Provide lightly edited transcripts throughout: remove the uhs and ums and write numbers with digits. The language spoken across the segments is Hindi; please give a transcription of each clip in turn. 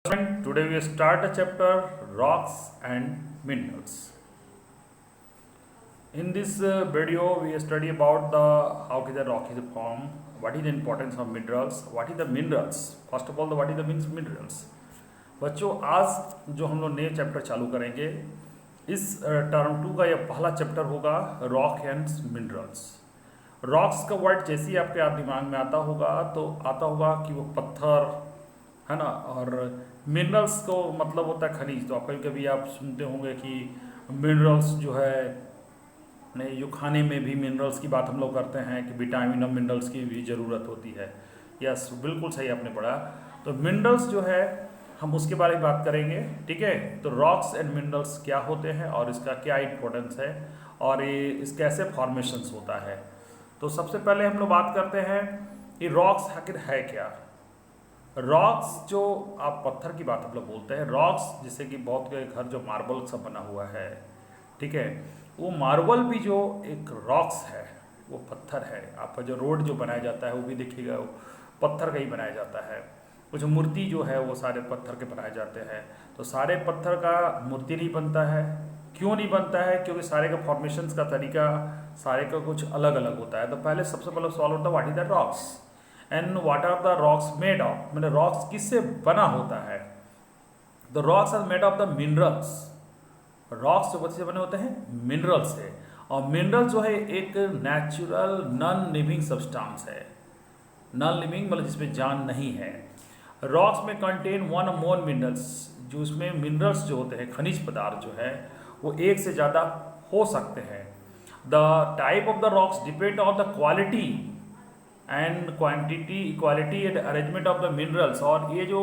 Today we start a chapter rocks and minerals. In this video we study about the how the rock is formed, what is the importance of minerals, what is the minerals. First of all, what is the means minerals. बच्चों आज जो हम लोग नए चैप्टर चालू करेंगे इस टर्म 2 का यह पहला चैप्टर होगा रॉक एंड मिनरल्स। रॉक्स का वर्ड जैसे ही आपके आप दिमाग में आता होगा तो आता होगा कि वो पत्थर है ना, और मिनरल्स को मतलब होता है खनिज। तो आप कभी आप सुनते होंगे कि मिनरल्स जो है नहीं, जो खाने में भी मिनरल्स की बात हम लोग करते हैं कि विटामिन और मिनरल्स की भी ज़रूरत होती है। यस, बिल्कुल सही आपने पढ़ा। तो मिनरल्स जो है हम उसके बारे में बात करेंगे, ठीक है। तो रॉक्स एंड मिनरल्स क्या होते हैं और इसका क्या इम्पोर्टेंस है और ये इस कैसे फॉर्मेशंस होता है। तो सबसे पहले हम लोग बात करते हैं कि रॉक्स आखिर है क्या। रॉक्स जो आप पत्थर की बात हम लोग बोलते हैं, रॉक्स जैसे कि बहुत के घर जो मार्बल सब बना हुआ है, ठीक है, वो मार्बल भी जो एक रॉक्स है, वो पत्थर है। आपका जो रोड जो बनाया जाता है वो भी देखिएगा वो पत्थर का ही बनाया जाता है। वो जो मूर्ति जो है वो सारे पत्थर के बनाए जाते हैं। तो सारे पत्थर का मूर्ति नहीं बनता है। क्यों नहीं बनता है? क्योंकि सारे का फॉर्मेशंस का तरीका सारे का कुछ अलग अलग होता है। तो पहले सबसे पहले सवाल होता है what is the rocks and what are the rocks made of. मतलब रॉक्स किससे बना होता है? The rocks are made of the minerals. Rocks जो से बने होते हैं मिनरल से, और मिनरल जो है एक नेचुरल नॉन लिविंग सब्सटेंस है। नॉन लिविंग मतलब जिसमें जान नहीं है। रॉक्स में कंटेन वन और मोर मिनरल्स, जो उसमें मिनरल्स जो होते हैं खनिज पदार्थ जो है वो एक से ज़्यादा हो सकते हैं। The type of the rocks depend on the quality and quality and arrangement of the minerals. और ये जो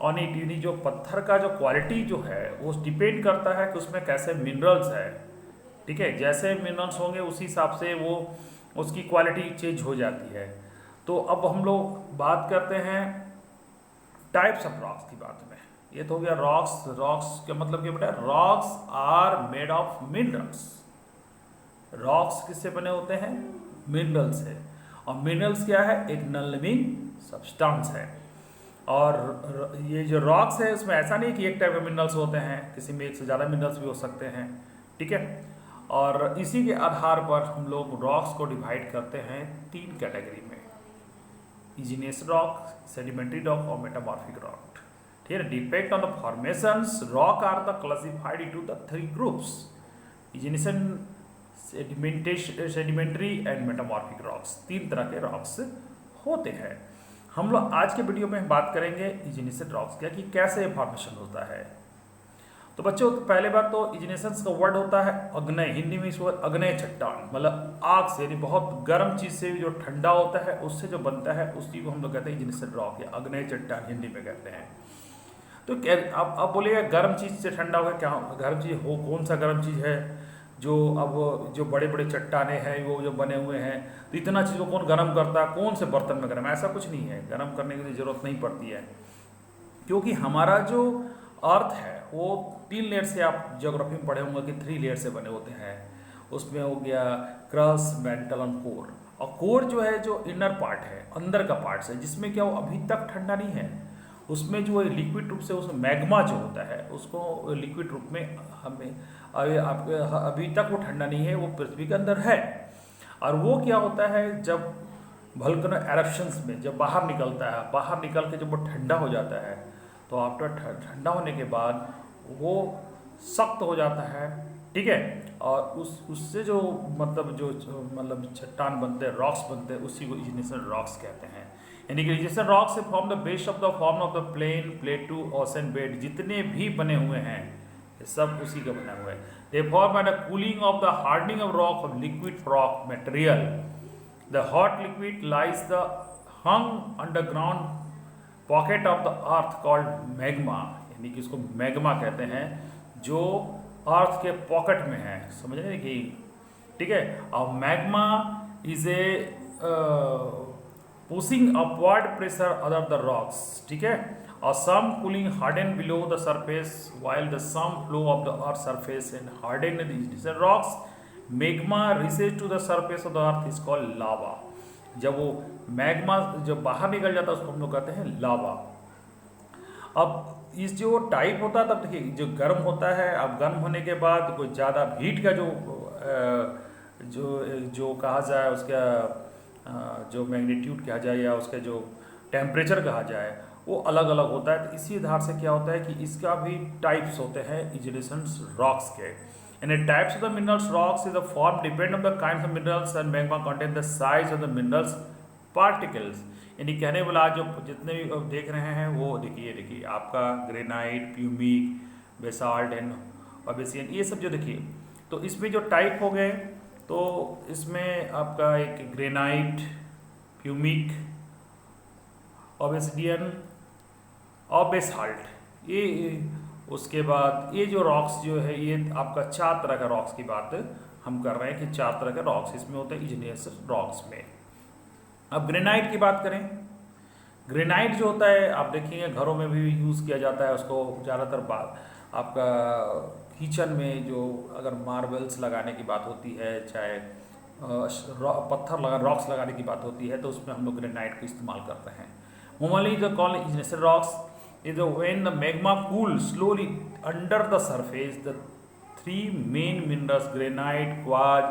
ऑनिटी जो पत्थर का जो क्वालिटी जो है वो डिपेंड करता है कि उसमें कैसे मिनरल्स है, ठीक है। जैसे मिनरल्स होंगे उसी हिसाब से वो उसकी क्वालिटी चेंज हो जाती है। तो अब हम लोग बात करते हैं टाइप्स ऑफ रॉक्स की बात में। ये तो हो गया रॉक्स। रॉक्स का मतलब क्या बेटा? Rocks are made of minerals. Rocks किससे बने होते हैं? मिनरल से। और मिनरल्स क्या है? एक नॉन लिविंग सब्सटेंस है। और ये जो रॉक्स है उसमें ऐसा नहीं कि एक टाइप के मिनरल्स होते हैं, किसी में एक से ज़्यादा मिनरल्स भी हो सकते हैं, ठीक है। और इसी के आधार पर हम लोग रॉक्स को डिवाइड करते हैं 3 कैटेगरी में: इग्नियस रॉक, सेडिमेंट्री रॉक और मेटामॉर्फिक रॉक। ठीक है। Depend on the formations rock are the classified into the 3 groups: igneous, sedimentary and metamorphic rocks. 3 तरह के रॉक्स होते हैं। हम लोग आज के वीडियो में बात करेंगे इग्नियस रॉक्स क्या, कि कैसे फॉर्मेशन होता है। तो बच्चों पहले बात तो इग्निशन का वर्ड होता है अग्नय। हिंदी में इसको अग्नय चट्टान, मतलब आग से, यानी बहुत गर्म चीज से जो ठंडा होता है उससे जो बनता है उसी को हम लोग कहते हैं इग्निशन रॉक या अग्नय चट्टान हिंदी में कहते हैं। तो आप बोलिएगा गर्म चीज से ठंडा होगा क्या? गर्म चीज हो, कौन सा गर्म चीज है? जो अब जो बड़े बड़े चट्टाने हैं वो जो बने हुए हैं, तो इतना चीज़ को कौन गर्म करता है? कौन से बर्तन में गर्म? ऐसा कुछ नहीं है, गर्म करने की जरूरत नहीं पड़ती है। क्योंकि हमारा जो अर्थ है वो 3 लेयर से, आप ज्योग्राफी में पढ़े होंगे कि 3 लेयर से बने होते हैं। उसमें हो गया क्रस्ट, मेंटल और कोर। और कोर जो है जो इनर पार्ट है, अंदर का पार्ट है, जिसमें क्या वो अभी तक ठंडा नहीं है। उसमें जो लिक्विड रूप से उसमें मैग्मा जो होता है उसको लिक्विड रूप में हमें अभी तक वो ठंडा नहीं है, वो पृथ्वी के अंदर है। और वो क्या होता है जब वोल्केनो एरप्शंस में जब बाहर निकलता है, बाहर निकल के जब वो ठंडा हो जाता है तो आफ्टर ठंडा होने के बाद वो सख्त हो जाता है, ठीक है। और उससे जो मतलब चट्टान बनते हैं, रॉक्स बनते हैं, उसी को इग्निशन रॉक्स कहते हैं। यानी कि इग्निशन रॉक्स से form the base of the form of the plain, plateau, ocean bed, जितने भी बने हुए हैं ये सब उसी का बना हुआ है। They form by the cooling of the hardening of rock of liquid rock material. The hot liquid lies the hung underground pocket of the earth called magma. यानी कि इसको मैग्मा कहते हैं, जो अर्थ के पॉकेट में है, समझ रहे कि, ठीक है। और magma is a pushing upward pressure other the rocks, ठीक है। और some cooling harden below the surface while the some flow of the earth surface and harden the ignition rocks. Magma rises to the surface of the earth is called lava. जब वो मैग्मा जब बाहर निकल जाता है उसको हम लोग कहते हैं लावा। अब इस जो टाइप होता है, तब देखिए जो गर्म होता है, अब गर्म होने के बाद कोई ज़्यादा हीट का जो कहा जाए उसका जो मैग्नीट्यूड कहा जाए या उसका जो टेम्परेचर कहा जाए वो अलग अलग होता है। तो इसी आधार से क्या होता है कि इसका भी टाइप्स होते हैं इग्नेशन रॉक्स के। And types of the minerals rocks is the form depend on the kinds of minerals and magma contain the size of the minerals particles। यानी कहने वाला जो जितने भी आप देख रहे हैं वो देखिए आपका granite, pumice, basalt and obsidian, ये सब जो देखिए, तो इसमें जो टाइप हो गए, तो इसमें आपका एक ग्रेनाइट, प्यूमिक, ऑब्सिडियन और बेसाल्ट, ये उसके बाद ये जो रॉक्स जो है ये आपका 4 तरह का रॉक्स की बात हम कर रहे हैं कि 4 तरह के रॉक्स इसमें होते हैं इग्नेशियस रॉक्स में। अब ग्रेनाइट की बात करें, ग्रेनाइट जो होता है आप देखेंगे घरों में भी यूज़ किया जाता है उसको ज़्यादातर बात आपका किचन में, जो अगर मार्बल्स लगाने की बात होती है, चाहे रॉक्स लगाने की बात होती है, तो उसमें हम लोग ग्रेनाइट को इस्तेमाल करते हैं। Commonly the call igneous rocks is when the magma cools slowly under the surface, the 3 main minerals granite, quartz,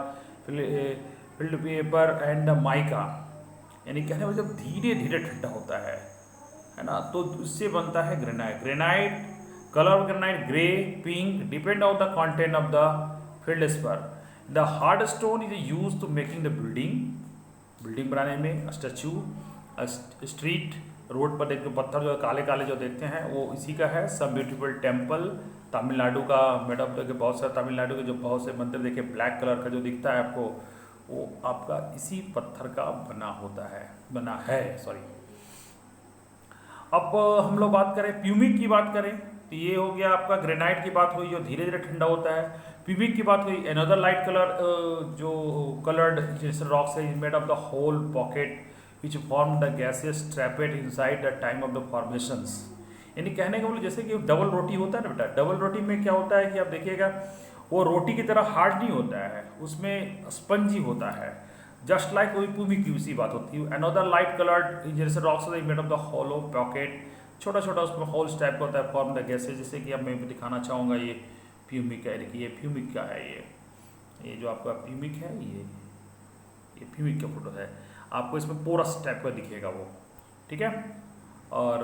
feldspar and the mica, यानी कहने वाले जब धीरे धीरे ठंडा होता है ना, तो उससे बनता है granite. Granite colour of granite grey, pink, depend on the content of the feldspar। The hard stone is use to making the building बनाने में, स्टैचू, स्ट्रीट, रोड पर देखते पत्थर जो काले काले जो देखते हैं वो इसी का है। सम ब्यूटीफुल टेम्पल, तमिलनाडु का मेडअप देखे, बहुत सारे तमिलनाडु के जो बहुत से मंदिर देखे ब्लैक कलर का जो दिखता है आपको, वो आपका इसी पत्थर का बना है सॉरी। अब हम लोग बात करें प्यूमिक की बात करें, तो ये हो गया आपका ग्रेनाइट की बात हुई जो धीरे धीरे ठंडा होता है। प्यूमिक की बात हुई, अनदर लाइट कलर जो कलर्ड जैसे रॉक्स है made of the hole pocket which formed the gaseous trapped inside the time of the formations। यानी कहने का मतलब जैसे कि डबल रोटी होता है ना बेटा, डबल रोटी में क्या होता है कि आप देखिएगा वो रोटी की तरह हार्ड नहीं होता है, उसमें स्पंजी होता है, जस्ट लाइक वही प्यूमिक की उसी बात होती है। अनदर लाइट कलर्ड जैसे rocks made of the hollow pocket, छोटा छोटा उसमें होल्स टाइप का होता है, फॉर्म द गैसेज, जैसे कि अब मैं दिखाना चाहूँगा ये प्यूमिक है, देखिए ये प्यूमिक का है, ये जो आपका प्यूमिक है ये प्यूमिक का फोटो है, आपको इसमें पोरस टाइप का दिखेगा वो, ठीक है। और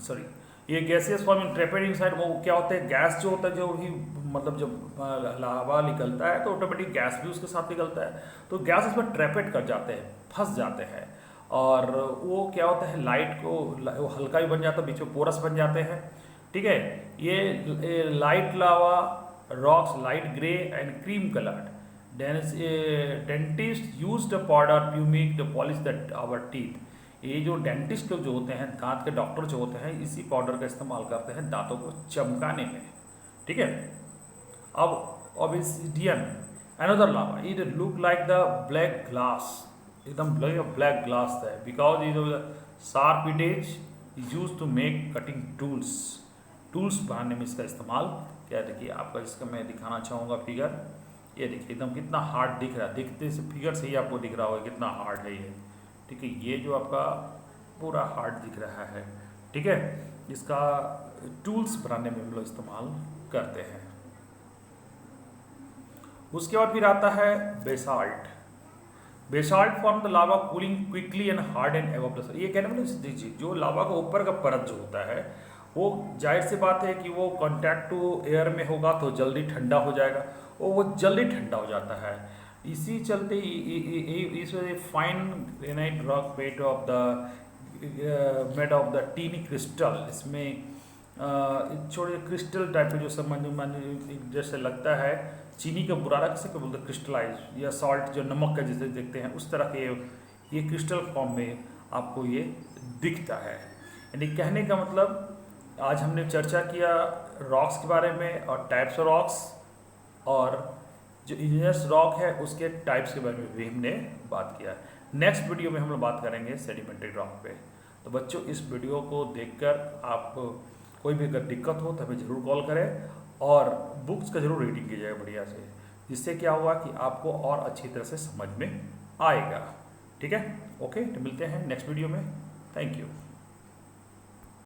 सॉरी ये गैसियस फॉर्म इन ट्रैपेड इनसाइड, वो क्या होता है गैस जो होता है, जो भी मतलब जब लावा निकलता है तो ऑटोमेटिक गैस भी उसके साथ निकलता है, तो गैस उसमें ट्रैपेड कर जाते हैं, फंस जाते हैं, और वो क्या होता है लाइट को वो हल्का भी बन जाता है, बीच में पोरस बन जाते हैं, ठीक है। ये light lava rocks light grey and cream coloured. Dentist use the powder pumice to polish the our teeth. ये जो डेंटिस्ट लोग जो होते हैं, दांत के डॉक्टर जो होते हैं, इसी पाउडर का इस्तेमाल करते हैं दांतों को चमकाने में, ठीक है। अब obsidian another lava, it look like the black glass, एकदम ब्लैक ग्लास है, बिकॉज ये जो sharp edge is use to make cutting tools बनाने में इसका इस्तेमाल क्या। देखिए आपका इसका मैं दिखाना चाहूँगा फिगर, ये देखिए एकदम कितना हार्ड दिख रहा है, दिखते से फिगर से ही आपको दिख रहा होगा कितना हार्ड है ये, ठीक है। ये जो आपका पूरा हार्ड दिख रहा है, ठीक है, इसका टूल्स बनाने में हम लोग इस्तेमाल करते हैं। उसके बाद फिर आता है basalt. Basalt form the lava cooling quickly and hard and above the, ये कहने मतलब देखिए जो लावा का ऊपर का परत जो होता है वो जाहिर सी बात है कि वो कॉन्टैक्ट टू एयर में होगा तो जल्दी ठंडा हो जाएगा, वो जल्दी ठंडा हो जाता है। इसी चलते इस fine granite rock made of the tiny crystal, इसमें छोटे क्रिस्टल टाइप के जो समझ जैसे लगता है चीनी का बुरादा किसे बोलते हैं क्रिस्टलाइज, या सॉल्ट जो नमक का जैसे देखते हैं उस तरह के ये क्रिस्टल फॉर्म में आपको ये दिखता है। यानी कहने का मतलब आज हमने चर्चा किया रॉक्स के बारे में और टाइप्स ऑफ रॉक्स, और जो इग्नेशियस रॉक है उसके टाइप्स के बारे में भी हमने बात किया। नेक्स्ट वीडियो में हम लोग बात करेंगे सेडिमेंट्री रॉक पे। तो बच्चों इस वीडियो को देखकर आप कोई भी अगर दिक्कत हो तो हमें ज़रूर कॉल करें, और बुक्स का जरूर रीडिंग कीजिएगा बढ़िया से, जिससे क्या होगा कि आपको और अच्छी तरह से समझ में आएगा, ठीक है। ओके, तो मिलते हैं नेक्स्ट वीडियो में, थैंक यू।